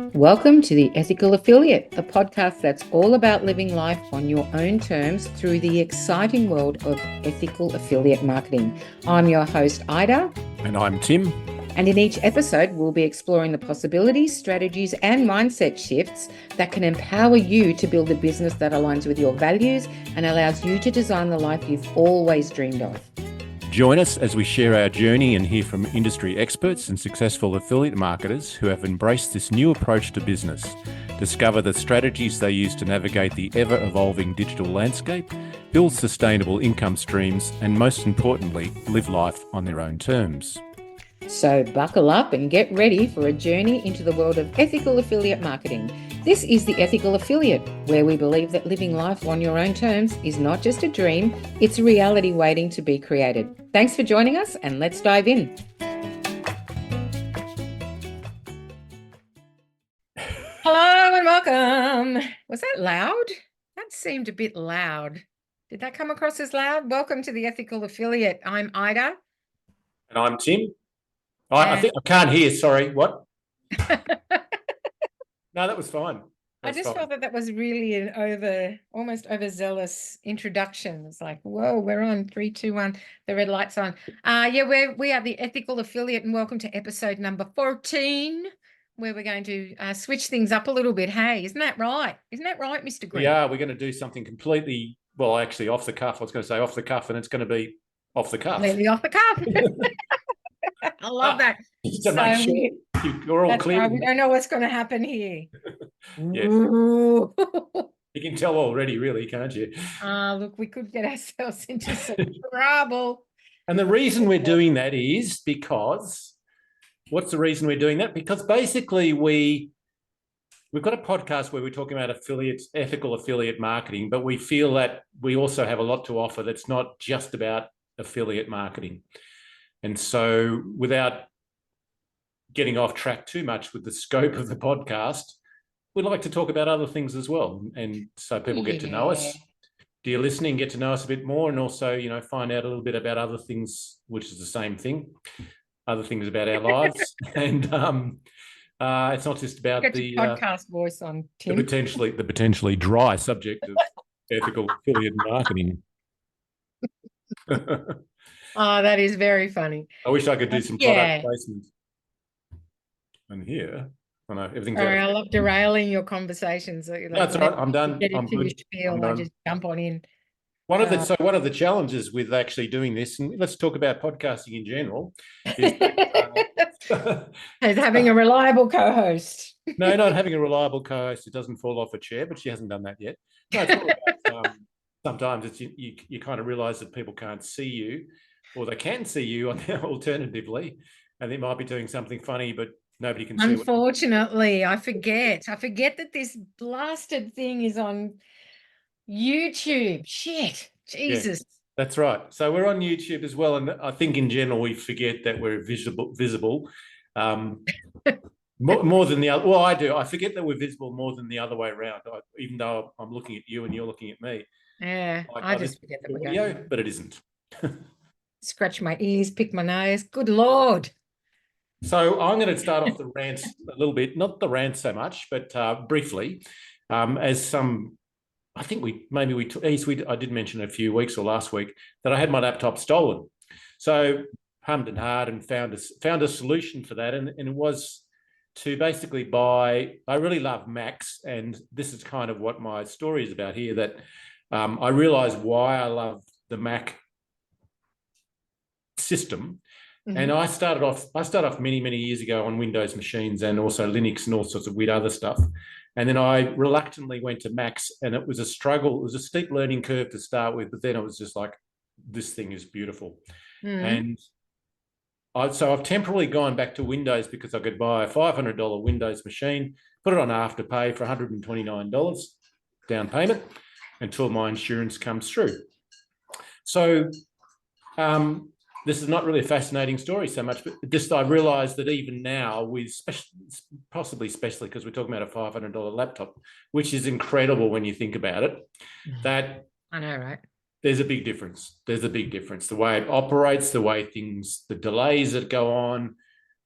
Welcome to the Ethical Affiliate, the podcast that's all about living life on your own terms through the exciting world of ethical affiliate marketing. I'm your host, Ida. And I'm Tim. And in each episode, we'll be exploring the possibilities, strategies, and mindset shifts that can empower you to build a business that aligns with your values and allows you to design the life you've always dreamed of. Join us as we share our journey and hear from industry experts and successful affiliate marketers who have embraced this new approach to business. Discover the strategies they use to navigate the ever-evolving digital landscape, build sustainable income streams, and most importantly, live life on their own terms. So buckle up and get ready for a journey into the world of ethical affiliate marketing. This is the Ethical Affiliate, where we believe that living life on your own terms is not just a dream, it's a reality waiting to be created. Thanks for joining us, and let's dive in. Hello and welcome. Was that loud? That seemed a bit loud. Did that come across as loud? Welcome to the Ethical Affiliate. I'm Ida. And I'm Tim. I think I can't hear, sorry, what? No, that was fine. I just felt that was really an almost overzealous introduction. It's like, whoa, we're on 3, 2, 1. The red light's on. We are the Ethical Affiliate, and welcome to episode number 14, where we're going to switch things up a little bit. Hey, isn't that right? Isn't that right, Mr. Green? Yeah, we're going to do something completely, well, actually off the cuff. I was going to say off the cuff, and it's going to be off the cuff. Completely off the cuff. I love that. To make sure you're all clear. Right. We don't know what's going to happen here. Yeah. You can tell already, really, can't you? Look, we could get ourselves into some trouble. And the reason we're doing that is because, what's the reason we're doing that? Because basically we've got a podcast where we're talking about ethical affiliate marketing, but we feel that we also have a lot to offer that's not just about affiliate marketing. And so without getting off track too much with the scope of the podcast, we'd like to talk about other things as well. And so people get to know us. Dear listening, get to know us a bit more, and also, find out a little bit about other things, which is the same thing, other things about our lives. And it's not just about the podcast voice on Tim. the potentially dry subject of ethical affiliate marketing. Oh, that is very funny. I wish I could do some product placement. And here, I know everything's. Sorry, I love derailing your conversations. That's all right. I'm done. I'm good. I just jump on in. One of the challenges with actually doing this, and let's talk about podcasting in general, is having a reliable co-host. No, not having a reliable co-host who doesn't fall off a chair, but she hasn't done that yet. No, it's all about, sometimes it's you kind of realise that people can't see you, or they can see you alternatively, and they might be doing something funny, but nobody can see. Unfortunately, I forget that this blasted thing is on YouTube. Shit, Jesus. Yeah, that's right. So we're on YouTube as well, and I think in general we forget that we're visible. More than the other. Well, I do. I forget that we're visible more than the other way around. Even though I'm looking at you and you're looking at me. Yeah, I just forget that we're video, but it isn't. Scratch my ears, pick my nose. Good Lord. So I'm going to start off the rant a little bit, not the rant so much, but briefly, as some, I think I did mention a few weeks or last week that I had my laptop stolen. So hummed and hard and found a solution for that, and it was to basically buy. I really love Macs, and this is kind of what my story is about here. That I realised why I love the Mac system. Mm-hmm. And I started off many, many years ago on Windows machines and also Linux and all sorts of weird other stuff. And then I reluctantly went to Macs, and it was a struggle. It was a steep learning curve to start with, but then it was just like, this thing is beautiful. Mm. And so I've temporarily gone back to Windows because I could buy a $500 Windows machine, put it on Afterpay for $129 down payment until my insurance comes through. So this is not really a fascinating story so much, but just I realised that even now, especially because we're talking about a $500 laptop, which is incredible when you think about it, that I know, right? There's a big difference. The way it operates, the way the delays that go on,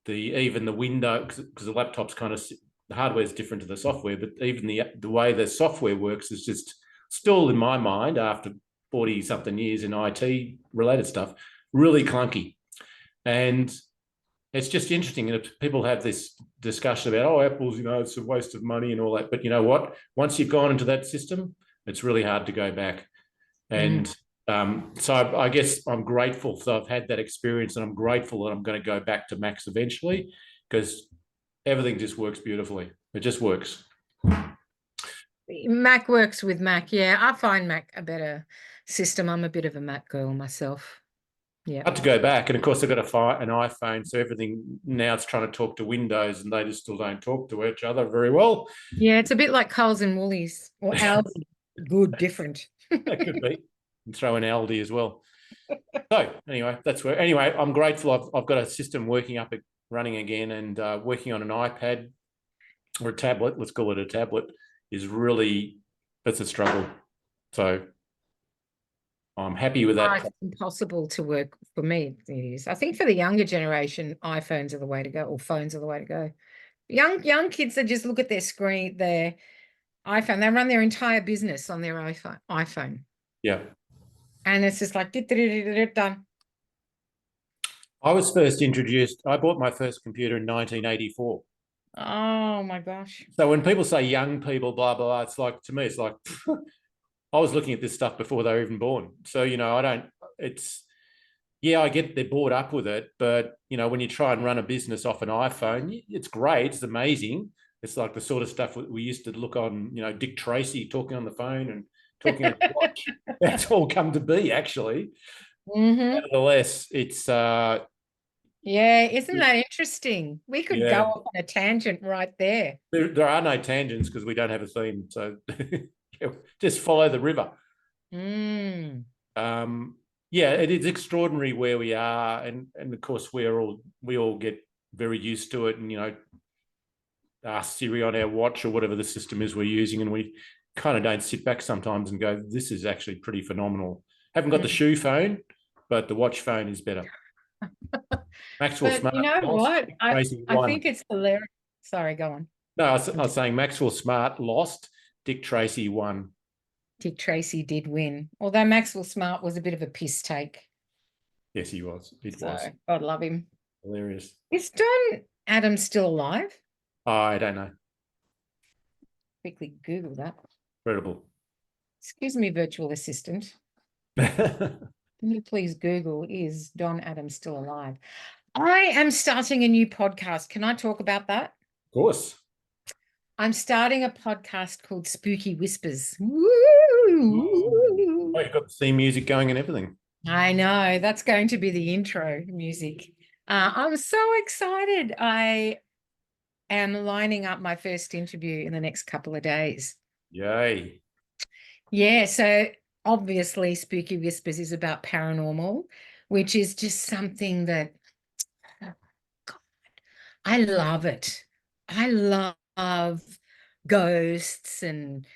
even the window, because the laptop's kind of the hardware is different to the software, but even the way the software works is just still, in my mind, after 40 something years in IT related stuff, really clunky. And it's just interesting. And people have this discussion about, oh, Apple's, it's a waste of money and all that. But you know what? Once you've gone into that system, it's really hard to go back. And so I guess I'm grateful that I've had that experience, and I'm grateful that I'm going to go back to Macs eventually, because everything just works beautifully. It just works. Mac works with Mac. Yeah, I find Mac a better system. I'm a bit of a Mac girl myself. Yeah. I had to go back, and of course I've got an iPhone, so everything now it's trying to talk to Windows, and they just still don't talk to each other very well. Yeah, it's a bit like Coles and Woolies or Aldi. Good, different. That could be. And throw in Aldi as well. So anyway, I'm grateful I've got a system running again, and working on an iPad or a tablet, let's call it a tablet, it's a struggle. So I'm happy with that. It's impossible to work for me. It is. I think for the younger generation, iPhones are the way to go, or phones are the way to go. Young kids that just look at their screen, their iPhone, they run their entire business on their iPhone. Yeah. And it's just like done. I bought my first computer in 1984. Oh my gosh. So when people say young people, blah, blah, blah, it's like, to me, it's like, I was looking at this stuff before they were even born. So, I get they're brought up with it, but, when you try and run a business off an iPhone, it's great. It's amazing. It's like the sort of stuff we used to look on, Dick Tracy talking on the phone and talking on the watch. That's all come to be, actually. Nevertheless, it's... yeah, isn't that interesting? We could go off on a tangent right there. There are no tangents because we don't have a theme. So just follow the river. It is extraordinary where we are. And of course, we all get very used to it. And, ask Siri on our watch or whatever the system is we're using. And we kind of don't sit back sometimes and go, this is actually pretty phenomenal. Haven't got the shoe phone, but the watch phone is better. Maxwell but Smart. You know what? I think it's hilarious. Sorry, go on. No, I was saying Maxwell Smart lost. Dick Tracy won. Dick Tracy did win, although Maxwell Smart was a bit of a piss take. Yes, he was. It was. God love him. Hilarious. Is Don Adams still alive? Oh, I don't know. Quickly Google that. Incredible. Excuse me, virtual assistant. Can you please Google, is Don Adams still alive? I am starting a new podcast. Can I talk about that? Of course. I'm starting a podcast called Spooky Whispers. Woo! Oh, you've got the theme music going and everything. I know. That's going to be the intro music. I'm so excited. I am lining up my first interview in the next couple of days. Yay. Yeah, so obviously Spooky Whispers is about paranormal, which is just something that, oh God, I love it. I love ghosts and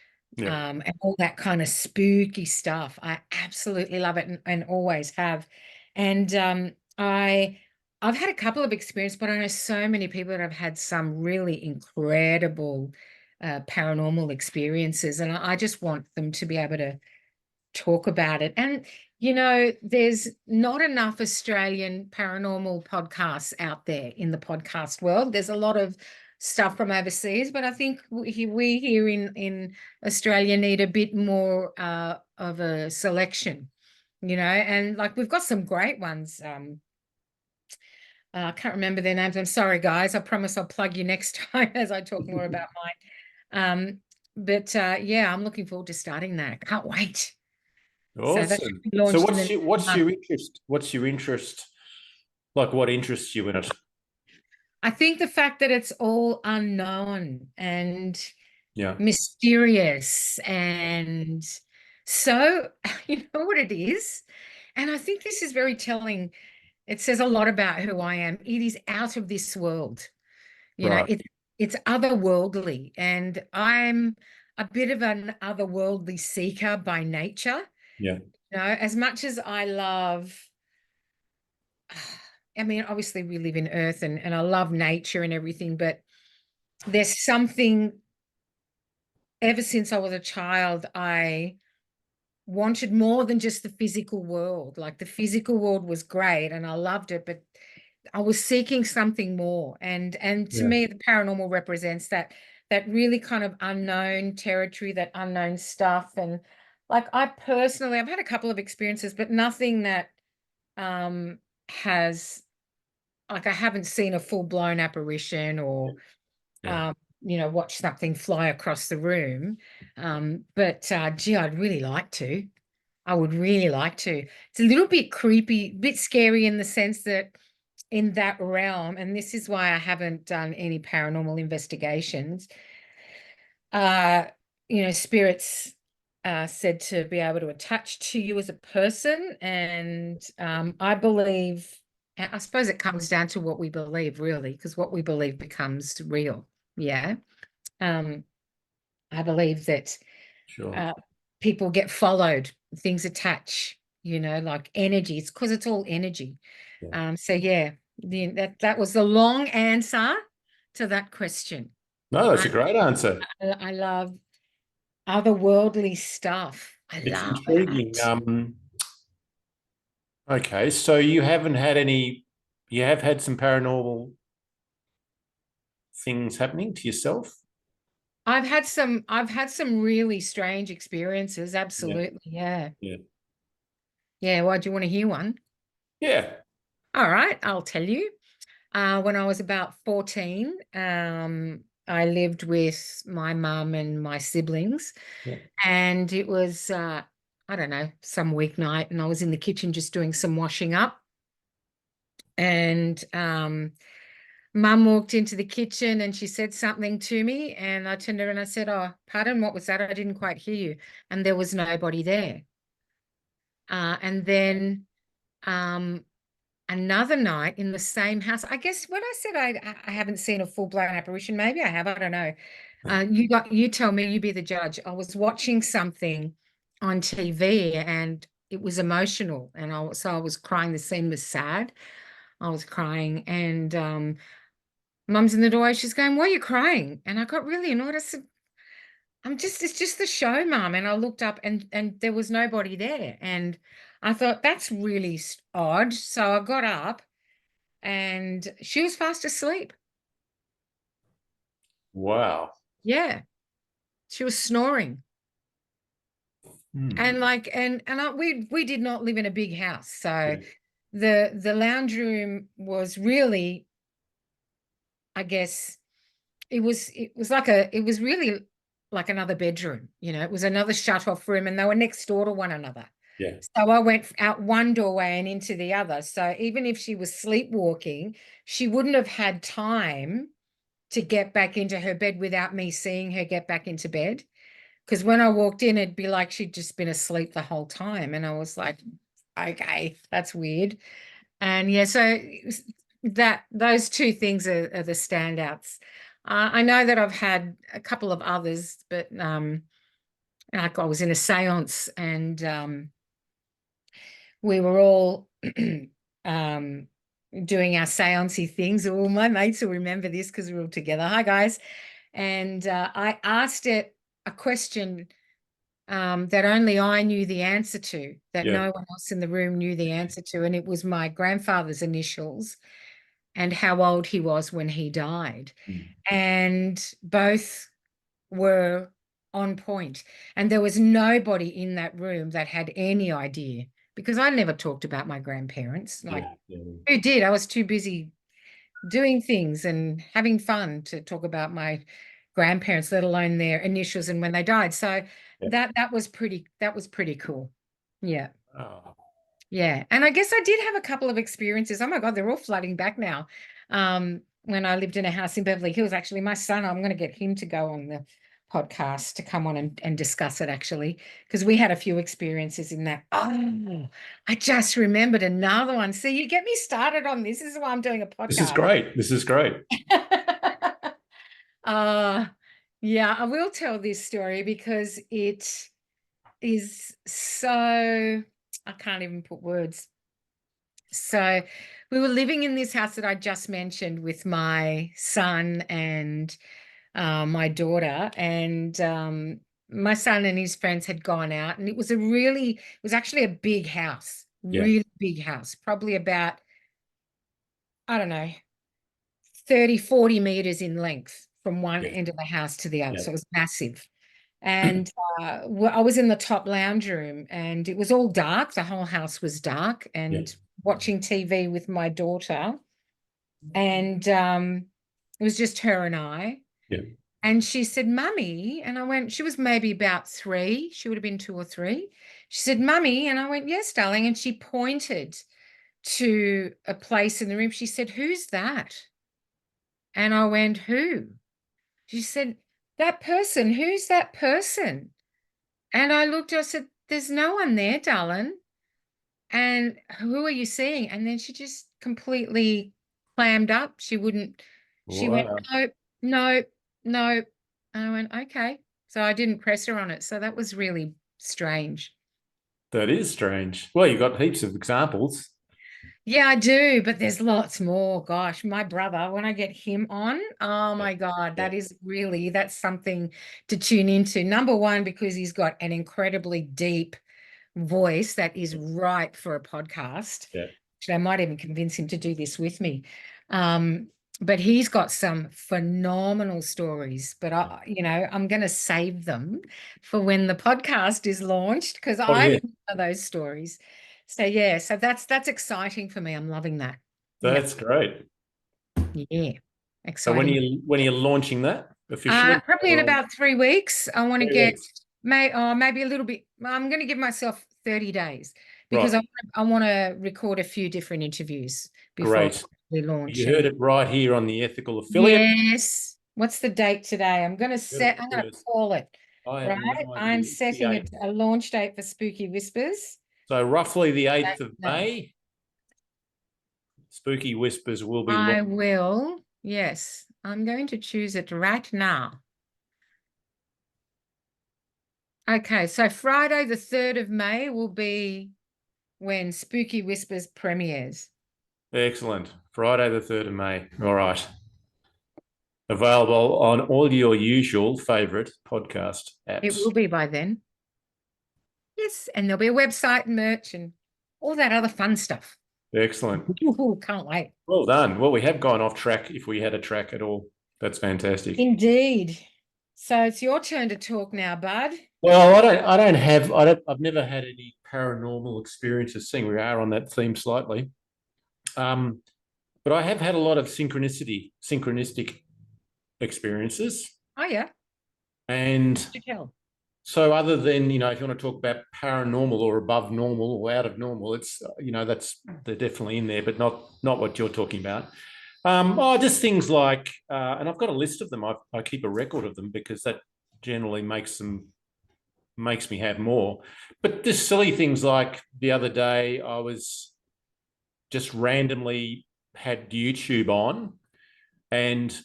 all that kind of spooky stuff. I absolutely love it and always have. And I've had a couple of experiences, but I know so many people that have had some really incredible paranormal experiences, and I just want them to be able to talk about it. And there's not enough Australian paranormal podcasts out there in the podcast world. There's a lot of stuff from overseas, but I think we here in Australia need a bit more of a selection, and like we've got some great ones. I can't remember their names. I'm sorry, guys. I promise I'll plug you next time as I talk more about mine. But I'm looking forward to starting that. Can't wait. Awesome. So what's your interest? What's your interest? Like, what interests you in it? I think the fact that it's all unknown and mysterious, and so you know what it is. And I think this is very telling. It says a lot about who I am. It is out of this world. It's otherworldly, and I'm a bit of an otherworldly seeker by nature. Yeah. As much as I love, I mean, obviously we live in Earth and I love nature and everything, but there's something, ever since I was a child, I wanted more than just the physical world. Like the physical world was great and I loved it, but I was seeking something more. And to Yeah. me, the paranormal represents that really kind of unknown territory, that unknown stuff. And like I personally, I've had a couple of experiences, but nothing that has, like, I haven't seen a full-blown apparition or Yeah. watch something fly across the room. But gee, I'd really like to. I would really like to. It's a little bit creepy, a bit scary in the sense that in that realm, and this is why I haven't done any paranormal investigations, uh, spirits said to be able to attach to you as a person. And I believe, I suppose it comes down to what we believe, really, because what we believe becomes real. Yeah. Um, I believe that Sure. uh, people get followed, things attach, like energy. It's because it's all energy. Yeah. So yeah, that was the long answer to that question. No, that's I a great answer. I love otherworldly stuff. I It's love intriguing. it. Okay, so you have had some paranormal things happening to yourself? I've had some really strange experiences. Yeah. Absolutely. Yeah. Yeah. Yeah. Why do you want to hear one? Yeah. All right, I'll tell you. When I was about 14, I lived with my mum and my siblings, Yeah. and it was, I don't know, some weeknight, and I was in the kitchen just doing some washing up. And mum walked into the kitchen and she said something to me, and I turned around and I said, "Oh, pardon, what was that? I didn't quite hear you." And there was nobody there. And then um, another night in the same house. I guess when I said I haven't seen a full-blown apparition, maybe I have, I don't know. You tell me, you be the judge. I was watching something on TV and it was emotional, and I was crying. The scene was sad. I was crying, and mum's in the doorway. She's going, "Why are you crying?" And I got really annoyed. I said, it's just the show, mum. And I looked up and there was nobody there. And I thought that's really odd. So I got up and she was fast asleep. Wow. Yeah, she was snoring. Hmm. And like we did not live in a big house. So Yeah. the lounge room was really, I guess, it was really like another bedroom. It was another shut off room, and they were next door to one another. Yeah. So I went out one doorway and into the other. So even if she was sleepwalking, she wouldn't have had time to get back into her bed without me seeing her get back into bed. Because when I walked in, it'd be like she'd just been asleep the whole time. And I was like, okay, that's weird. And yeah, so that those two things are the standouts. I know that I've had a couple of others, but like I was in a seance, and we were all um, doing our seancey things. All my mates will remember this because we're all together. Hi, guys. And I asked it a question that only I knew the answer to, that Yeah. no one else in the room knew the answer to. And it was my grandfather's initials and how old he was when he died. Hmm. And both were on point. And there was nobody in that room that had any idea, because I never talked about my grandparents. Like, Yeah. Yeah. who did? I was too busy doing things and having fun to talk about my grandparents, let alone their initials and when they died. So Yeah. that was pretty cool. Yeah. Oh. Yeah. And I guess I did have a couple of experiences. Oh my God, they're all flooding back now. When I lived in a house in Beverly Hills, actually, my son, I'm going to get him to go on the podcast to come on and discuss it, actually, because we had a few experiences in that. Oh, I just remembered another one. See, you get me started on this. This is why I'm doing a This is podcast. great. This is great. uh yeah, I will tell this story because it is so, I can't even put words. So we were living in this house that I just mentioned with my son and my daughter, and my son and his friends had gone out, and it was actually a big house, Yeah. really big house, probably about, I don't know, 30, 40 meters in length from one Yeah. end of the house to the other. Yeah. So it was massive. And I was in the top lounge room, and it was all dark. The whole house was dark, Yeah. and watching TV with my daughter. And it was just her and I. Yeah. And she said, Mummy. And I went, she was maybe about 3. She would have been 2 or 3. She said, Mummy. And I went, yes, darling. And she pointed to a place in the room. She said, who's that? And I went, who? She said, that person. Who's that person? And I looked, I said, there's no one there, darling. And who are you seeing? And then she just completely clammed up. She went, Wow. nope, nope, nope. And I went, okay. So I didn't press her on it. So that was really strange. That is strange. Well, you've got heaps of examples. Yeah, I do, but there's lots more. Gosh, my brother, when I get him on, oh my God, Yeah. that's something to tune into. Number one, because he's got an incredibly deep voice that is ripe for a podcast. Yeah. Actually, I might even convince him to do this with me. But he's got some phenomenal stories, but I'm going to save them for when the podcast is launched, because Oh, I yeah. know those stories. So yeah, so that's exciting for me. I'm loving that. That's great. Yeah, So when exciting. you're launching that officially? Probably in about 3 weeks. I want to 3 get weeks. maybe a little bit. I'm going to give myself 30 days because Right. I want to record a few different interviews before Great. we launch. You heard it right here on the Ethical Affiliate. Yes. What's the date today? I'm going to call it, I have right? no I'm idea. It's the setting 8th. a launch date for Spooky Whispers. So roughly the 8th of No. May, Spooky Whispers will be I launched. will. Yes. I'm going to choose it right now. Okay, so Friday, the 3rd of May will be when Spooky Whispers premieres. Excellent. Friday the 3rd of May. All right. Available on all your usual favourite podcast apps. It will be by then. Yes, and there'll be a website and merch and all that other fun stuff. Excellent. Ooh, can't wait. Well done. Well, we have gone off track if we had a track at all. That's fantastic. Indeed. So it's your turn to talk now, bud. Well, I've never had any paranormal experiences, seeing we are on that theme slightly. But I have had a lot of synchronistic experiences. Oh, yeah. And You tell. so other than, if you want to talk about paranormal or above normal or out of normal, it's, they're definitely in there, but not what you're talking about. Just things like, and I've got a list of them. I keep a record of them because that generally makes me have more. But just silly things like the other day, I was just randomly had YouTube on, and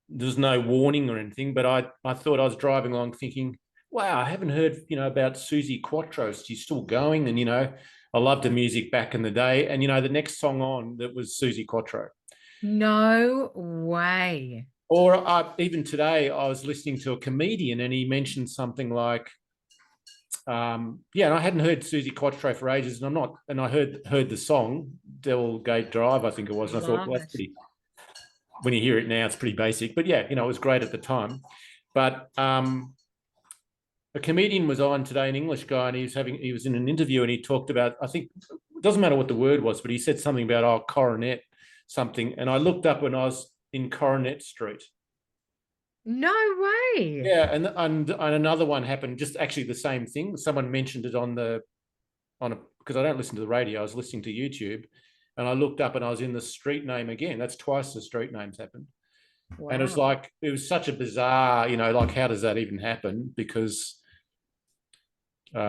there's no warning or anything, but I thought I was driving along thinking, wow, I haven't heard, about Susie Quattro. She's still going. And, I loved her music back in the day. And, the next song on that was Susie Quattro. No way. Or even today, I was listening to a comedian and he mentioned something like, and I hadn't heard Susie Quattro for ages, and I heard the song Devil Gate Drive, I think it was, and I thought, well, that's pretty. When you hear it now, it's pretty basic, but yeah, it was great at the time. But a comedian was on today, an English guy, and he was in an interview, and he talked about, I think it doesn't matter what the word was, but he said something about Coronet something, and I looked up when I was in Coronet Street. No way. Yeah, and another one happened, just actually the same thing. Someone mentioned it because I don't listen to the radio. I was listening to YouTube, and I looked up and I was in the street name again. That's twice the street names happened. Wow. And it was such a bizarre, how does that even happen? Because, because I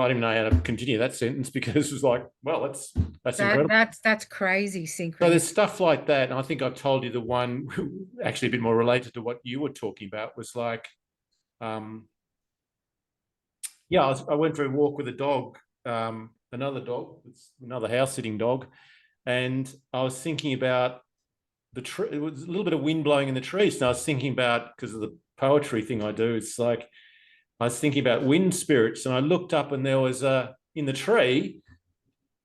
didn't even know how to continue that sentence, because it was like, well, that's incredible. That's crazy synchronicity. So there's stuff like that. And I think I've told you the one actually a bit more related to what you were talking about was like, I went for a walk with a dog, another house sitting dog. And I was thinking about the tree, it was a little bit of wind blowing in the trees. And I was thinking about, because of the poetry thing I do, it's like I was thinking about wind spirits, and I looked up and there was in the tree,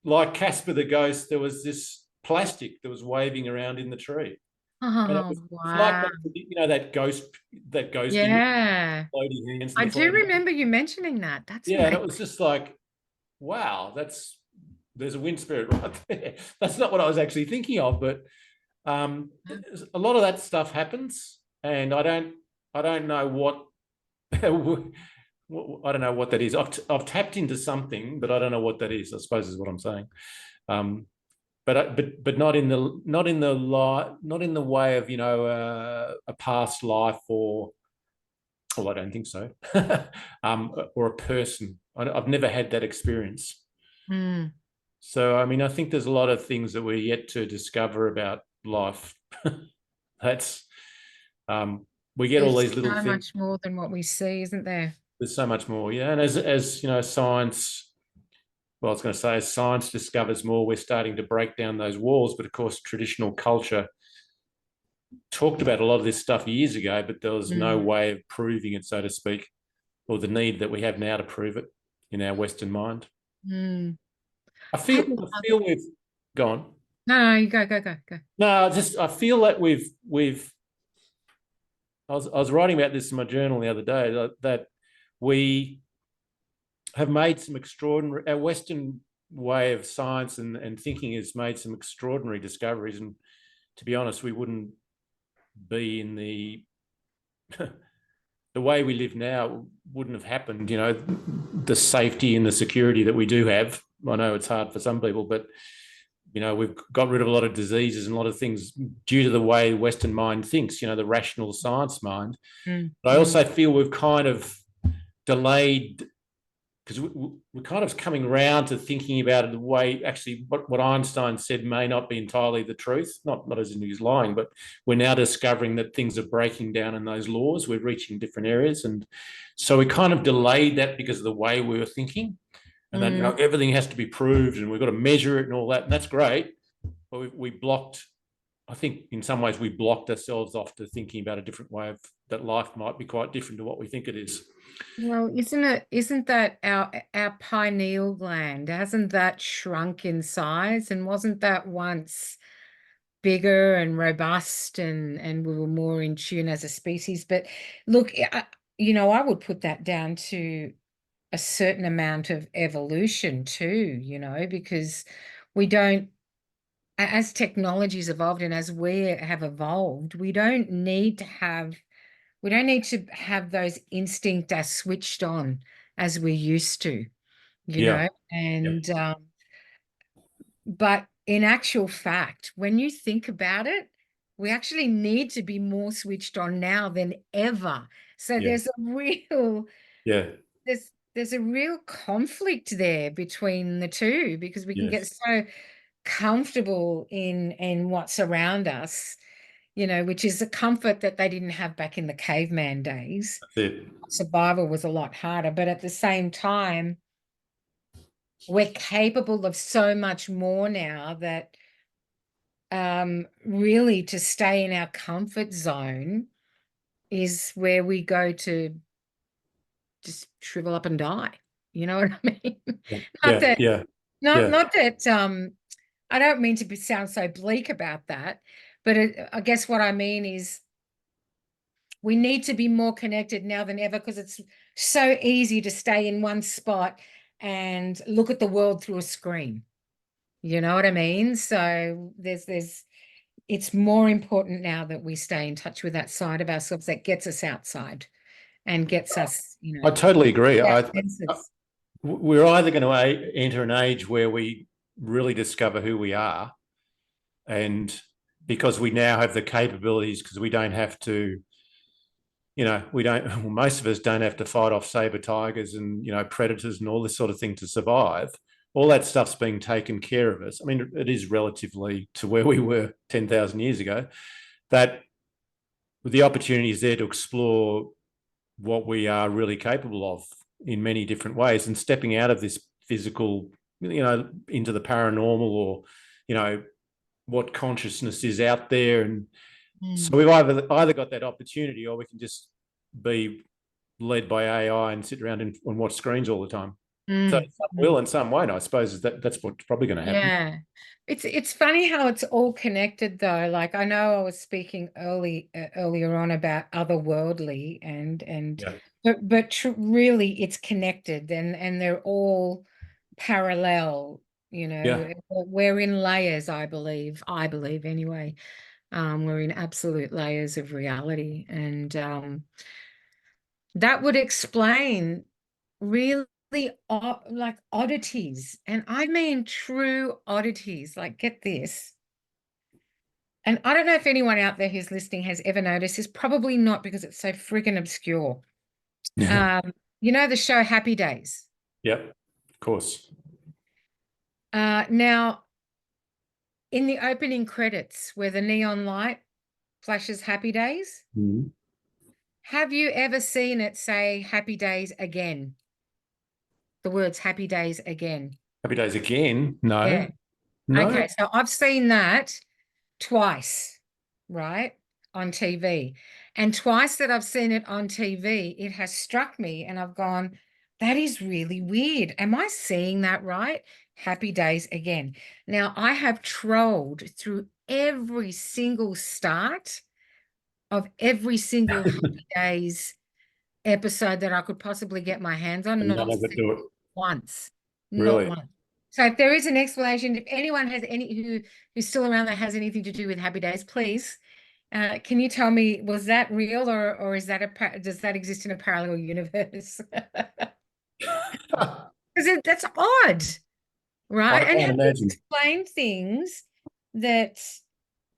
like Casper the Ghost, there was this plastic that was waving around in the tree. And it Oh, was like wow. that ghost image, Yeah. floating hands and I the do flying. remember you mentioning that. That's Yeah, and it amazing. was just like, wow, there's a wind spirit right there. That's not what I was actually thinking of, but a lot of that stuff happens, and I don't know what I don't know what that is. I've tapped into something, but I don't know what that is, I suppose, is what I'm saying. Um, but not in the way of, a past life, or well, I don't think so. Or a person. I've never had that experience. Mm. So I mean, I think there's a lot of things that we're yet to discover about life. That's we get all There's these little so things. much more than what we see, isn't there? There's so much more, yeah. And as you know, science. Well, I was going to say, as science discovers more, we're starting to break down those walls. But of course, traditional culture talked about a lot of this stuff years ago, but there was no Mm. way of proving it, so to speak, or the need that we have now to prove it in our Western mind. Mm. I Have feel you, I feel we've gone. no, you go. No, I feel that we've. I was writing about this in my journal the other day, that we have made some extraordinary. Our Western way of science and thinking has made some extraordinary discoveries, and to be honest, we wouldn't be in the way we live now wouldn't have happened. The safety and the security that we do have. I know it's hard for some people, but we've got rid of a lot of diseases and a lot of things due to the way Western mind thinks. The rational science mind. Mm. But I Mm. also feel we've kind of delayed, because we're kind of coming around to thinking about it the way, actually, what Einstein said may not be entirely the truth, not as in he's lying, but we're now discovering that things are breaking down in those laws. We're reaching different areas. And so we kind of delayed that because of the way we were thinking, and that Mm. everything has to be proved and we've got to measure it and all that. And that's great. But we blocked, I think in some ways we blocked ourselves off to thinking about a different way of that life might be quite different to what we think it is. Well, isn't that our pineal gland? Hasn't that shrunk in size? And wasn't that once bigger and robust, and we were more in tune as a species? But look, I would put that down to a certain amount of evolution too, because we don't, as technology's evolved and as we have evolved, we don't need to have those instincts as switched on as we used to, Yeah. Yeah. and but in actual fact, when you think about it, we actually need to be more switched on now than ever. So Yeah. Yeah. there's a real conflict there between the two, because we can get Yes. so comfortable in what's around us, which is a comfort that they didn't have back in the caveman days. That's it. Survival was a lot harder, but at the same time, we're capable of so much more now that really to stay in our comfort zone is where we go to just shrivel up and die. You know what I mean? Not Yeah. that, Yeah. not Yeah. not that I don't mean to sound so bleak about that, but I guess what I mean is we need to be more connected now than ever, because it's so easy to stay in one spot and look at the world through a screen. You know what I mean? So it's more important now that we stay in touch with that side of ourselves that gets us outside and gets us, I totally agree. our senses. We're either going to enter an age where we really discover who we are, and because we now have the capabilities, because we don't have to, we don't, well, most of us don't have to fight off saber tigers and, predators and all this sort of thing to survive. All that stuff's being taken care of us. I mean, it is relatively to where we were 10,000 years ago, that the opportunity is there to explore what we are really capable of in many different ways, and stepping out of this physical, into the paranormal, or, what consciousness is out there. And so Mm. we've either got that opportunity, or we can just be led by AI and sit around and watch screens all the time. So Mm. some Mm. will and some won't. I suppose that's what's probably going to happen. Yeah. It's funny how it's all connected though. Like I know I was speaking earlier on about otherworldly and Yeah. but really it's connected and they're all parallel, you Yeah. know. We're in layers, I believe. I believe anyway. We're in absolute layers of reality. And that would explain really like oddities. And I mean true oddities. Like, get this. And I don't know if anyone out there who's listening has ever noticed this, probably not because it's so friggin' obscure. You know the show Happy Days? Yep. Of course. Now, in the opening credits where the neon light flashes Happy Days, Mhm. have you ever seen it say Happy Days again? The words Happy Days again. Happy Days again? No. Yeah. No. Okay, so I've seen that twice, right, on TV. And twice that I've seen it on TV, it has struck me and I've gone, that is really weird. Am I seeing that right? Happy Days again. Now, I have trolled through every single start of every single Happy Days episode that I could possibly get my hands on, And none not of it do it. once, not Really? once. So if there is an explanation, if anyone has any who's still around that has anything to do with Happy Days, please, can you tell me, was that real or is that does that exist in a parallel universe? Because that's odd, I right? And can't how do you imagine. explain things that,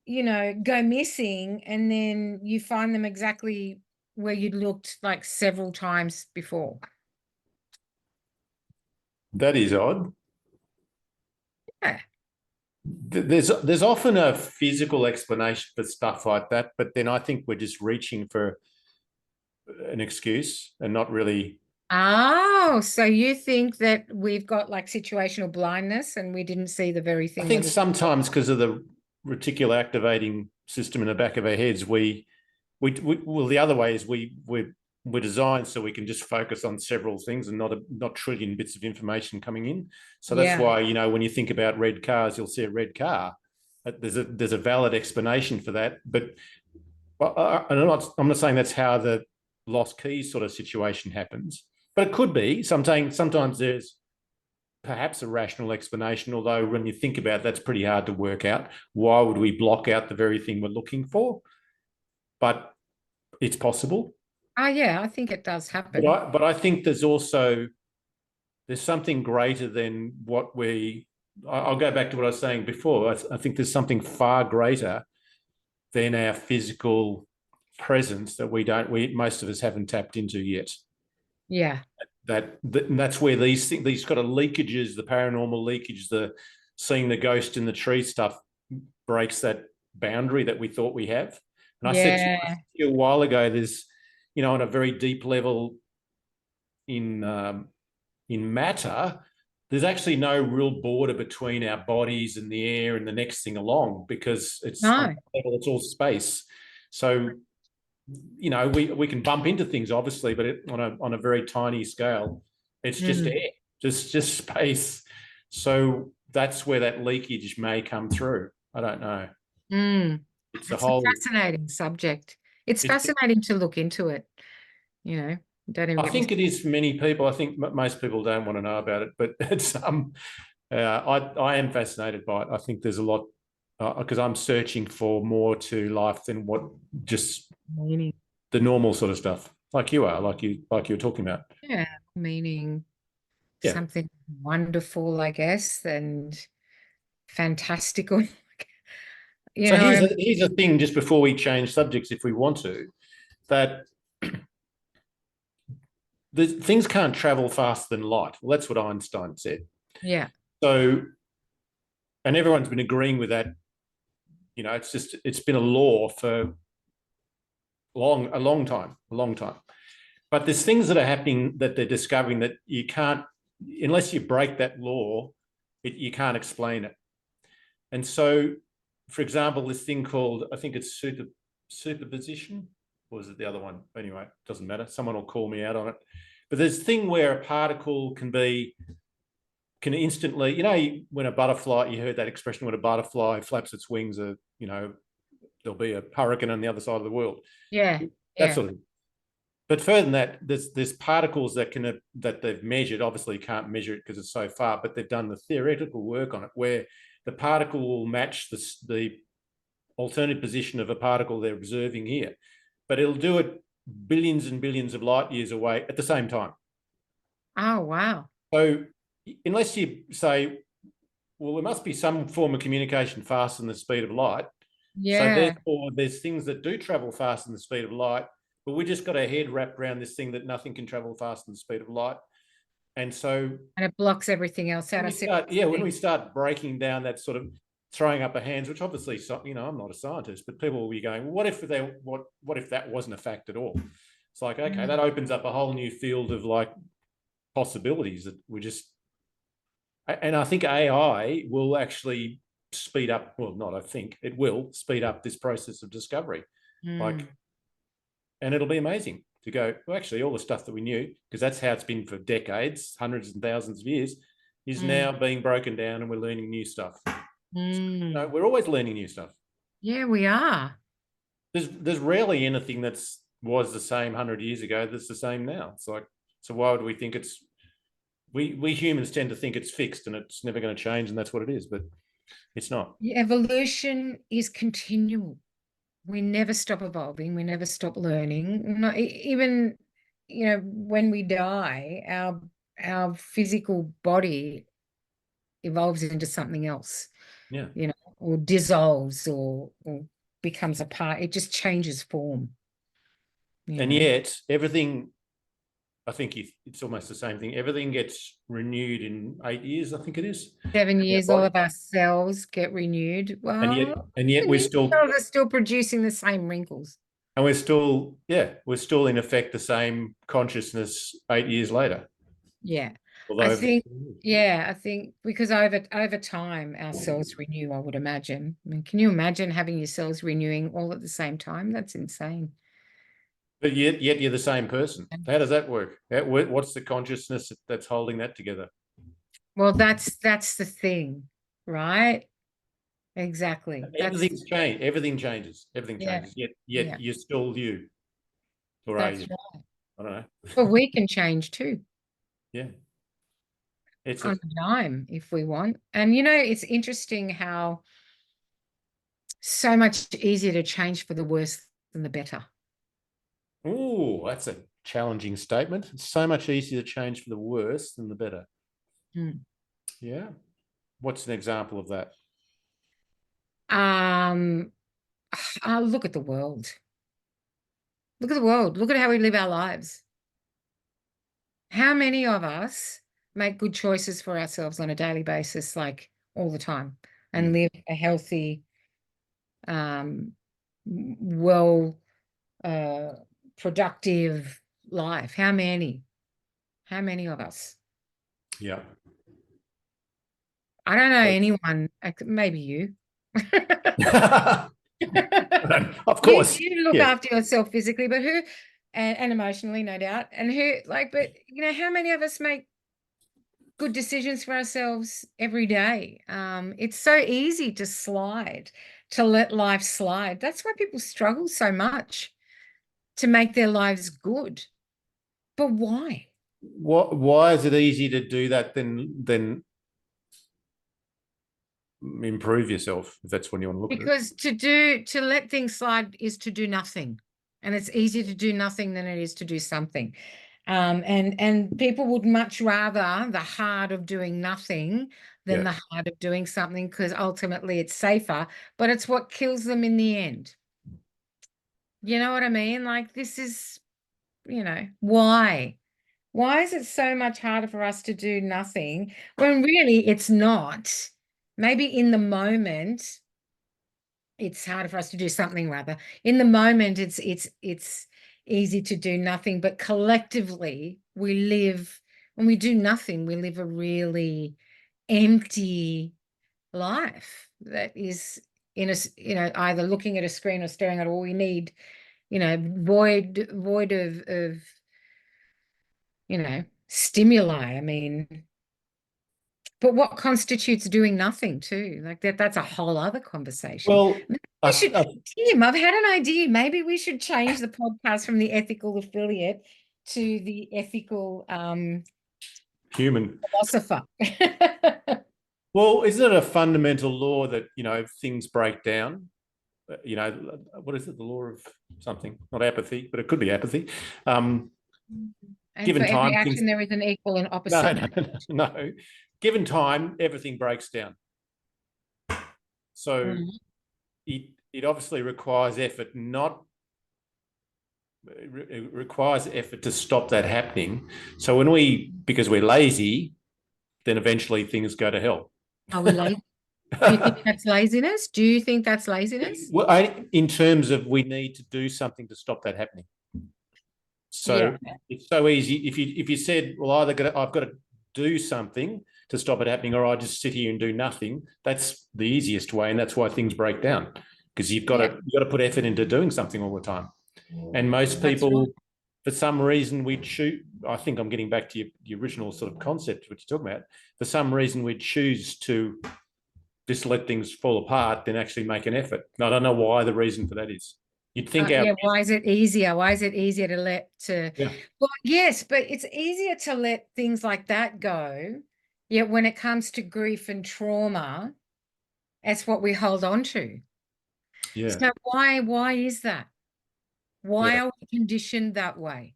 you know, go missing and then you find them exactly where you'd looked like several times before? That is odd. Yeah. There's often a physical explanation for stuff like that, but then I think we're just reaching for an excuse and not really. Oh, so you think that we've got like situational blindness and we didn't see the very I thing we're think looking for? sometimes because of the reticular activating system in the back of our heads, well, the other way is we're designed so we can just focus on several things and not trillion bits of information coming in. So that's Yeah. why, when you think about red cars, you'll see a red car. There's a valid explanation for that, but I'm not saying that's how the lost keys sort of situation happens, but it could be. Sometimes there's perhaps a rational explanation, although when you think about it, that's pretty hard to work out. Why would we block out the very thing we're looking for? But it's possible. Oh, yeah, I think it does But happen. I think there's something greater than what I'll go back to what I was saying before. I think there's something far greater than our physical presence that most of us haven't tapped into yet. Yeah. That's where these kind of leakages, the paranormal leakage, the seeing the ghost in the tree stuff breaks that boundary that we thought we have. And I said to Yeah. you a while ago, there's, on a very deep level in matter, there's actually no real border between our bodies and the air and the next thing along, because it's on No. that level, it's all space. So, we can bump into things, obviously, but on a very tiny scale, it's just Mm. air, just space. So that's where that leakage may come through. I don't know. Mm. It's a It's a whole. fascinating subject. It's It, fascinating to look into it, you know. Don't even I get me. think it is for many people. I think most people don't want to know about it, but it's I am fascinated by it. I think there's a lot, because I'm searching for more to life than what just Meaning. the normal sort of stuff, like you are, like you were talking about. Yeah, meaning Yeah. something wonderful, I guess, and fantastical. You So know what here's I a, mean? here's a thing, just before we change subjects, if we want to, that things can't travel faster than light. Well, that's what Einstein said. Yeah. So, and everyone's been agreeing with that. It's been a law for a long time. But there's things that are happening that they're discovering that you can't, unless you break that law, you can't explain it. And so for example, this thing called, I think it's superposition, or is it the other one? Anyway, it doesn't matter. Someone will call me out on it. But there's a thing where a particle can instantly, when a butterfly, you heard that expression, when a butterfly flaps its wings, there'll be a hurricane on the other side of the world. Yeah. That sort of thing. But further than that, there's particles that they've measured. Obviously, you can't measure it because it's so far, but they've done the theoretical work on it, where the particle will match the alternative position of a particle they're observing here, but it'll do it billions and billions of light years away at the same time. Oh, wow. So unless you say, well, there must be some form of communication faster than the speed of light. Yeah. So therefore, there's things that do travel faster than the speed of light, but we just got our head wrapped around this thing that nothing can travel faster than the speed of light. And so... And it blocks everything else out. When we start breaking down that sort of throwing up our hands, which obviously, I'm not a scientist, but people will be going, what if that wasn't a fact at all? It's like, okay, that opens up a whole new field of like possibilities that we just... And I think AI will actually speed up, well, not I think, it will speed up this process of discovery. And it'll be amazing to go, well, actually, all the stuff that we knew, because that's how it's been for decades, hundreds and thousands of years, is now being broken down, and we're learning new stuff. So, we're always learning new stuff. Yeah, we are. There's rarely anything was the same 100 years ago that's the same now. It's like, so why would we think it's... We humans tend to think it's fixed and it's never going to change, and that's what it is, but it's not. Evolution is continual. We never stop evolving. We never stop learning. Not even, when we die, our physical body evolves into something else. Yeah. Or dissolves or becomes a part. It just changes form. And yet everything, I think it's almost the same thing. Everything gets renewed in 8 years, I think it is. 7 years, all of our cells get renewed. Well, and yet we're still producing the same wrinkles. And we're still in effect the same consciousness 8 years later. Yeah. Although I think because over time our cells renew, I would imagine. I mean, can you imagine having your cells renewing all at the same time? That's insane. But yet you're the same person. How does that work? What's the consciousness that's holding that together? Well, that's the thing, right? Exactly. Everything's changed. Everything changes. Everything changes. Yet you're still you. Or are you? Right. I don't know. But we can change too. Yeah. It's on a dime if we want. And it's interesting how so much easier to change for the worse than the better. Oh, that's a challenging statement. It's so much easier to change for the worse than the better. Yeah. What's an example of that? Look at the world. Look at the world. Look at how we live our lives. How many of us make good choices for ourselves on a daily basis, like all the time, and live a healthy, productive life? How many of us? Yeah. I don't know anyone, maybe you. Of course. You look after yourself physically, but who, and emotionally, no doubt. And who, but how many of us make good decisions for ourselves every day? It's so easy to let life slide. That's why people struggle so much to make their lives good. But why? Why is it easy to do that than improve yourself, if that's what you want to look at it? Because to let things slide is to do nothing. And it's easier to do nothing than it is to do something. And people would much rather the hard of doing nothing than the hard of doing something, because ultimately it's safer, but it's what kills them in the end. You know what I mean? Like, this is, why? Why is it so much harder for us to do nothing when really it's not? Maybe in the moment, it's harder for us to do something, rather. In the moment, it's easy to do nothing, but collectively when we do nothing, we live a really empty life that is either looking at a screen or staring at it, or we need, void of stimuli. I mean, but what constitutes doing nothing too? Like that's a whole other conversation. Well, Maybe I, we should, I, Tim, I've had an idea. Maybe we should change the podcast from the ethical affiliate to the ethical human. philosopher. Well, isn't it a fundamental law that, things break down? What is it? The law of something, not apathy, but it could be apathy. And Given for every time, action, there is an equal and opposite. no. Given time, everything breaks down. So it obviously requires effort, it requires effort to stop that happening. So because we're lazy, then eventually things go to hell. Are we lazy? Do you think that's laziness? Do you think that's laziness? Well, in terms of we need to do something to stop that happening. So it's so easy. If you said, well, I've got to do something to stop it happening, or I just sit here and do nothing, that's the easiest way, and that's why things break down, because you've got to put effort into doing something all the time. And most people, for some reason, we choose. I think I'm getting back to your original sort of concept, which you're talking about. For some reason, we choose to just let things fall apart than actually make an effort. And I don't know why the reason for that is. You'd think why is it easier? Why is it easier to Yeah. Well, yes, but it's easier to let things like that go. Yet when it comes to grief and trauma, that's what we hold on to. Yeah. So why is that? Why are we conditioned that way?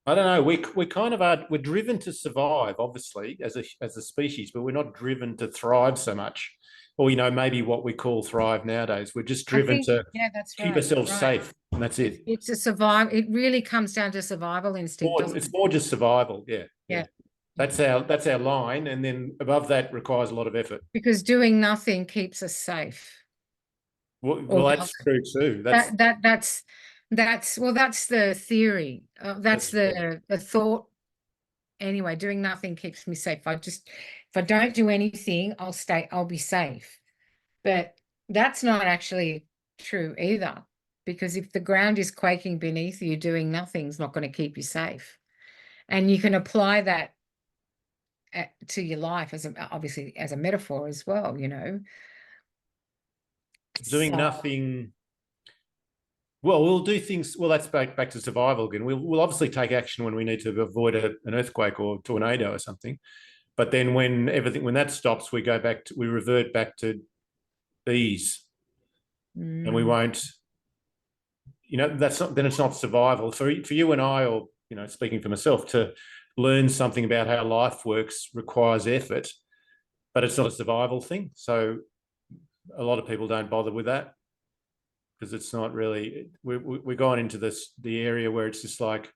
I don't know. We kind of are. We're driven to survive, obviously, as a species, but we're not driven to thrive so much. Or maybe what we call thrive nowadays. We're just driven to keep ourselves safe, and that's it. It's a survival. It really comes down to survival instinct. It's more just survival. Yeah. That's our line, and then above that requires a lot of effort. Because doing nothing keeps us safe. Well, that's true too. That's the theory. That's the thought. Anyway, doing nothing keeps me safe. If I don't do anything, I'll be safe. But that's not actually true either, because if the ground is quaking beneath you, doing nothing is not going to keep you safe. And you can apply that to your life obviously as a metaphor as well, Doing nothing. Well, we'll do things. Well, that's back to survival again. We'll obviously take action when we need to avoid an earthquake or tornado or something. But then when that stops, we revert back to ease, and we won't. Then it's not survival for you and I, or speaking for myself, to learn something about how life works requires effort, but it's not a survival thing. So a lot of people don't bother with that, because it's not really. We're going into the area where it's just like,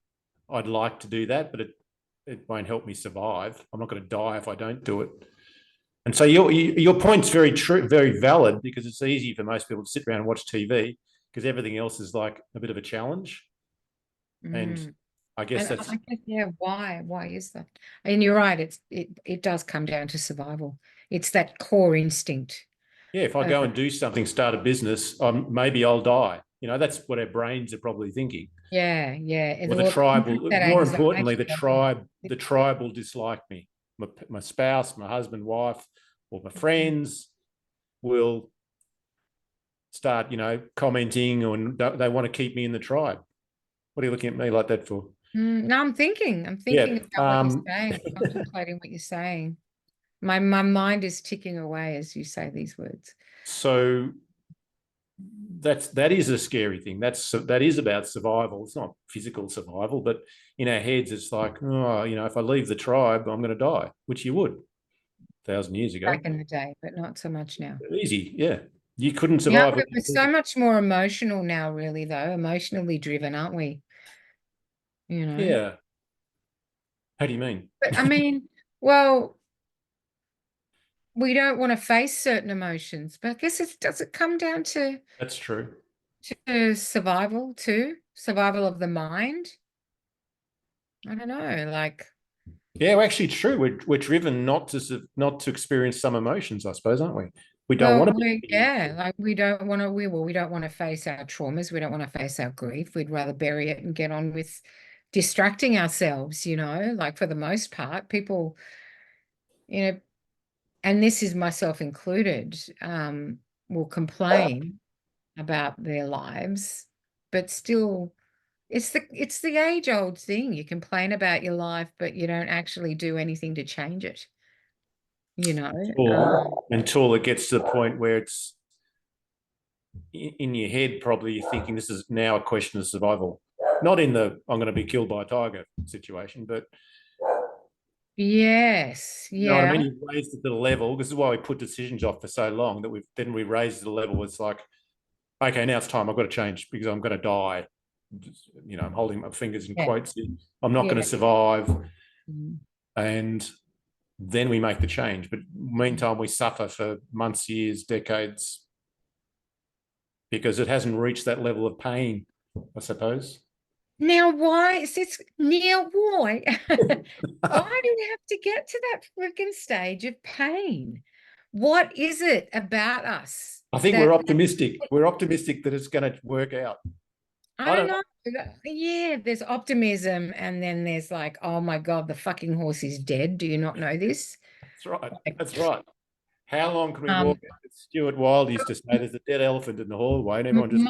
I'd like to do that, but it won't help me survive. I'm not going to die if I don't do it. And so your point's very true, very valid, because it's easy for most people to sit around and watch TV, because everything else is like a bit of a challenge. And I guess why is that? And you're right, it does come down to survival. It's that core instinct. Yeah, if I go and do something, start a business, maybe I'll die. That's what our brains are probably thinking. Yeah. Or the tribe will, more importantly, the tribe will dislike me. My spouse, my husband, wife, or my friends will start, commenting, or they want to keep me in the tribe. What are you looking at me like that for? No, I'm thinking about what you're saying, contemplating what you're saying. My mind is ticking away as you say these words. So that is a scary thing. That is about survival. It's not physical survival, but in our heads, it's like, if I leave the tribe, I'm going to die, which you would 1,000 years ago. Back in the day, but not so much now. Easy, yeah. You couldn't survive. Yeah, we're so much more emotional now, really, though. Emotionally driven, aren't we? Yeah. How do you mean? But I mean, well, we don't want to face certain emotions, but I guess does it come down to That's true. To survival too? Survival of the mind? I don't know, like. Yeah, well, actually, it's true. We're driven not to experience some emotions, I suppose, aren't we? We don't want to we don't want to, we don't want to face our traumas. We don't want to face our grief. We'd rather bury it and get on with distracting ourselves, like for the most part, people, and this is myself included, will complain about their lives, but still it's the age-old thing. You complain about your life, but you don't actually do anything to change it, until it gets to the point where it's in your head, probably you're thinking this is now a question of survival, not in the I'm going to be killed by a tiger situation, but yes, you know what I yeah. mean? You've raised it to the level. This is why we put decisions off for so long, that we raised it to the level. It's like, okay, now it's time. I've got to change because I'm going to die. I'm holding my fingers in quotes. I'm not going to survive. And then we make the change. But meantime, we suffer for months, years, decades, because it hasn't reached that level of pain, I suppose. Now, why is this? Now, why? Why do we have to get to that freaking stage of pain? What is it about us? I think we're optimistic. We're optimistic that it's going to work out. I don't know. Yeah, there's optimism, and then there's like, oh my God, the fucking horse is dead. Do you not know this? That's right. That's right. How long can we walk? Stuart Wilde used to say, "There's a dead elephant in the hallway," and everyone just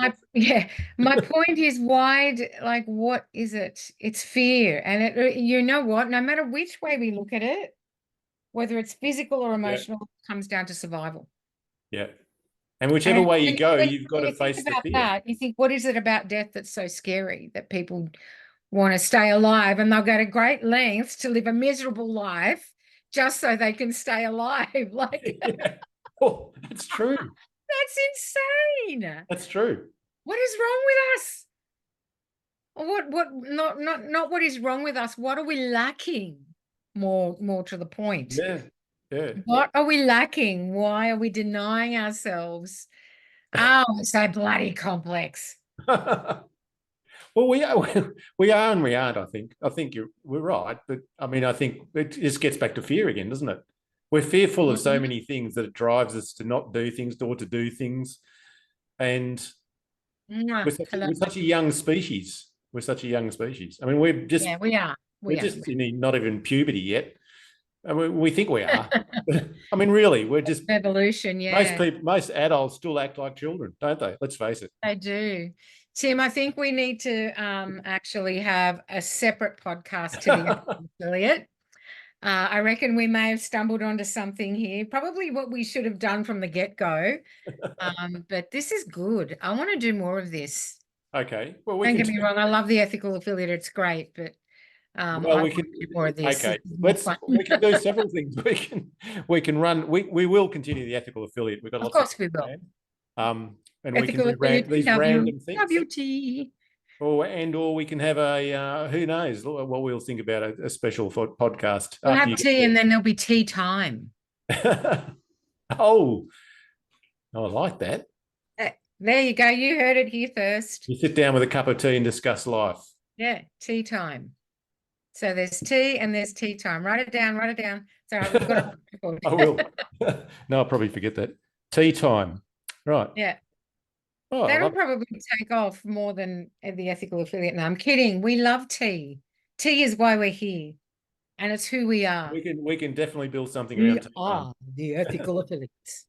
my point is, what is it? It's fear, and you know what? No matter which way we look at it, whether it's physical or emotional, it comes down to survival. Yeah. And whichever way you go, you've got to face the fear. That, you think, what is it about death that's so scary that people want to stay alive, and they'll go to great lengths to live a miserable life just so they can stay alive? Oh, that's true. That's insane. That's true. What is wrong with us? Not what is wrong with us. What are we lacking? More to the point. Yeah. What are we lacking? Why are we denying ourselves? Oh, it's so bloody complex. Well, we are and we aren't, I think. I think we're right. But I mean, I think it just gets back to fear again, doesn't it? We're fearful of so many things that it drives us to not do things or to do things. And we're such a young species. We're such a young species. I mean, we're just... Yeah, we are. We're just not even puberty yet. I mean, we think we are. I mean, really, we're just... Evolution, yeah. Most adults still act like children, don't they? Let's face it. They do. Tim, I think we need to actually have a separate podcast to the affiliate. I reckon we may have stumbled onto something here, probably what we should have done from the get-go. But this is good. I want to do more of this. Okay. Well, don't get me wrong. I love the ethical affiliate. It's great, but we can do more of this. Okay. We can do several things. We can run. We will continue the ethical affiliate. We've got lots of course we will. And ethical we can do these random things. WT. Or we can have a who knows what we'll think about a special podcast. We'll have tea, and then there'll be tea time. Oh, I like that. There you go. You heard it here first. You sit down with a cup of tea and discuss life. Yeah, tea time. So there's tea and there's tea time. Write it down. Sorry, we've got to... I will. No, I'll probably forget that. Tea time. Right. Yeah. Oh, that'll probably take off more than the ethical affiliate. No, I'm kidding. We love tea. Tea is why we're here, and it's who we are. We can definitely build something around tea time. The ethical affiliates.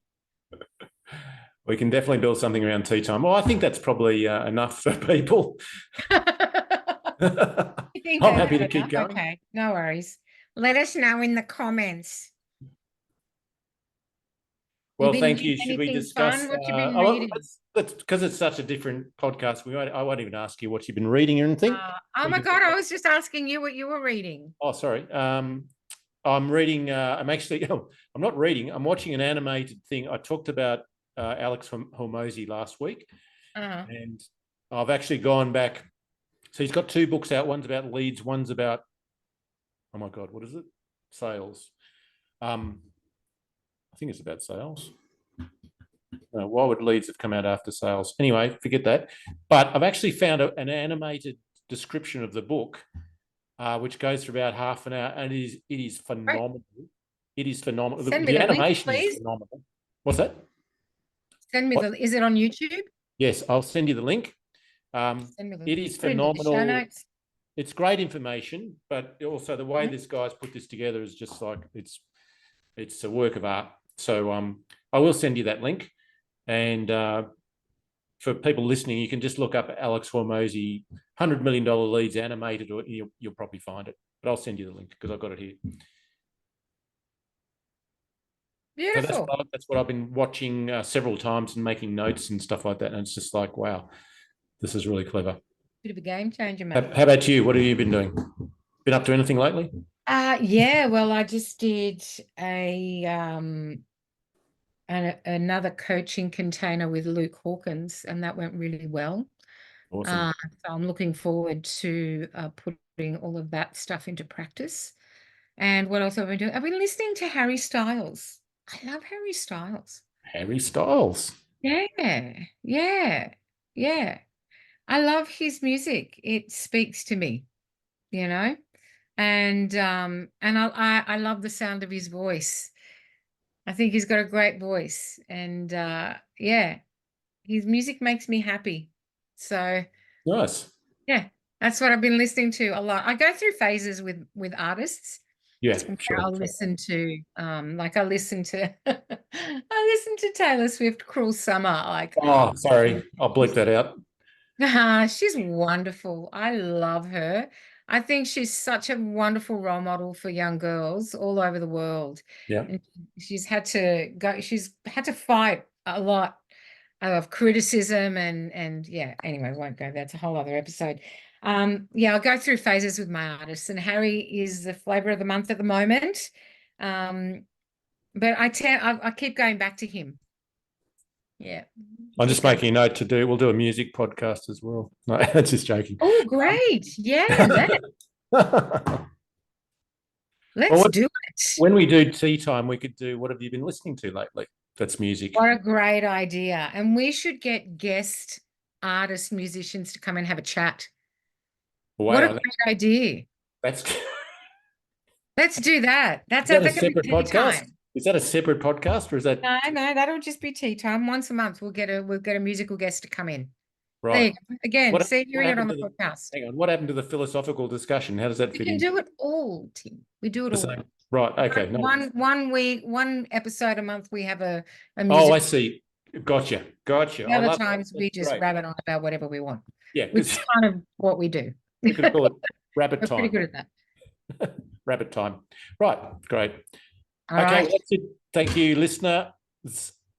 We can definitely build something around tea time. Well, I think that's probably enough for people. I'm happy to keep going. Okay, no worries. Let us know in the comments. Well, thank you. Should we discuss? What you've been reading? Because it's such a different podcast. I won't even ask you what you've been reading or anything. Oh my God! I was just asking you what you were reading. Oh, sorry. I'm reading. I'm not reading. I'm watching an animated thing. I talked about Alex Hormozi last week, and I've actually gone back. So he's got 2 books out. One's about leads. One's about, oh my God, what is it? Sales. I think it's about sales. Why would leads have come out after sales? Anyway, forget that. But I've actually found an animated description of the book, which goes for about half an hour, and it is phenomenal. Right. It is phenomenal. The animation is phenomenal. What's that? Send me is it on YouTube? Yes, I'll send you the link. Send me the It is put it in the show phenomenal. notes. It's great information, but also the way this guy's put this together is just like it's a work of art. So I will send you that link, and for people listening, you can just look up Alex Hormozi $100 million leads animated, or you'll probably find it. But I'll send you the link because I've got it here. Beautiful. So that's what I've been watching several times and making notes and stuff like that. And it's just like, wow, this is really clever. Bit of a game changer, mate. How about you? What have you been doing? Been up to anything lately? Yeah, well, I just did another coaching container with Luke Hawkins, and that went really well. Awesome. So I'm looking forward to putting all of that stuff into practice. And what else have I been doing? I've been listening to Harry Styles. I love Harry Styles. Harry Styles. Yeah. I love his music. It speaks to me, you know. And I love the sound of his voice. I think he's got a great voice, and yeah, his music makes me happy. So Nice. yeah, that's what I've been listening to a lot. I go through phases with artists. Yeah, So sure. I'll listen to like I listen to I listen to Taylor Swift Cruel Summer. Like, oh, sorry, I'll bleep that out. she's wonderful. I love her. I think she's such a wonderful role model for young girls all over the world. Yeah. And she's had to fight a lot of criticism and yeah, anyway, won't go. That's a whole other episode. Yeah, I'll go through phases with my artists, and Harry is the flavor of the month at the moment. But I keep going back to him. Yeah. I'm just making a note we'll do a music podcast as well. No, that's just joking. Oh, great. Yeah, let's do it. When we do tea time, we could do what have you been listening to lately? That's music. What a great idea. And we should get guest artists, musicians to come and have a chat. Wow, what a great idea. Let's do that. That's a separate podcast. Time. Is that a separate podcast, or is that? No, that'll just be tea time. Once a month, we'll get a musical guest to come in. Right. Again, hearing it on the podcast. Hang on. What happened to the philosophical discussion? How does that fit in? We can do it all, Tim. We do it all. Right. Okay. One week, one episode a month, we have a music. Oh, I see. Gotcha. The other times we just rabbit on about whatever we want. Yeah. Which is kind of what we do. We could call it rabbit time. We're pretty good at that. Rabbit time. Right. Great. All right. That's it. Thank you, listener.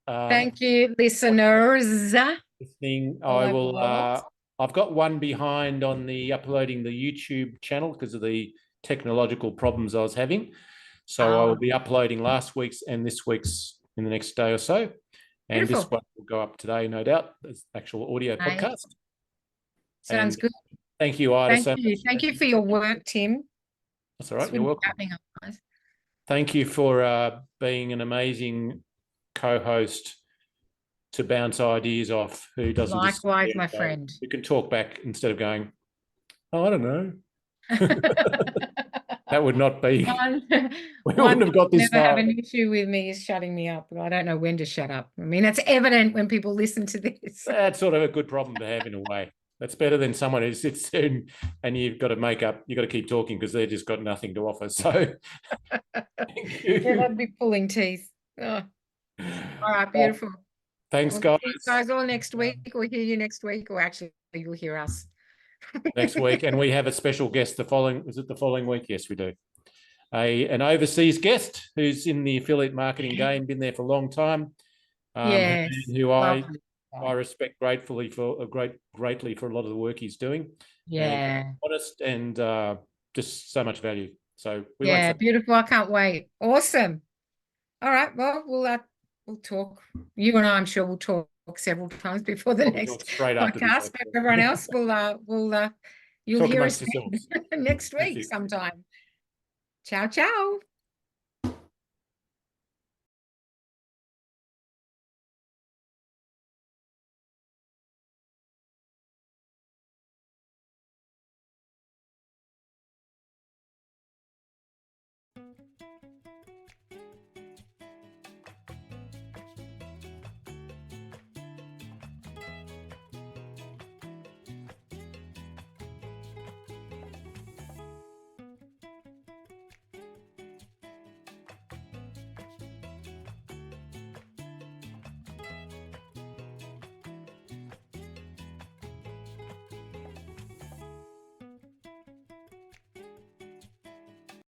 Thank you, listeners. Listening. I will. I've got one behind on the uploading the YouTube channel because of the technological problems I was having. So I will be uploading last week's and this week's in the next day or so. And Beautiful. This one will go up today, no doubt. It's actual audio podcast. Sounds good. Thank you, Ida. Thank you for your work, Tim. That's all right. You're welcome. Thank you for being an amazing co-host to bounce ideas off. Who doesn't? Likewise, my friend. You can talk back instead of going, oh, I don't know. That would not be. We wouldn't have got this far. Never have an issue with me is shutting me up. I don't know when to shut up. I mean, it's evident when people listen to this. That's sort of a good problem to have in a way. That's better than someone who sits there and you've got to keep talking because they've just got nothing to offer. So thank you. Yeah, that'd be pulling teeth. Oh. All right, beautiful. Thanks, guys. See you guys all next week. We'll hear you next week, or actually you'll hear us. Next week. And we have a special guest the following week? Yes, we do. An overseas guest who's in the affiliate marketing game, been there for a long time. Yes. Who I respect greatly for a lot of the work he's doing. Yeah. And honest and just so much value. So beautiful. I can't wait. Awesome. All right. Well, we'll talk. You and I'm sure we'll talk several times before the next podcast. But everyone else you'll hear us next week sometime. Ciao, ciao.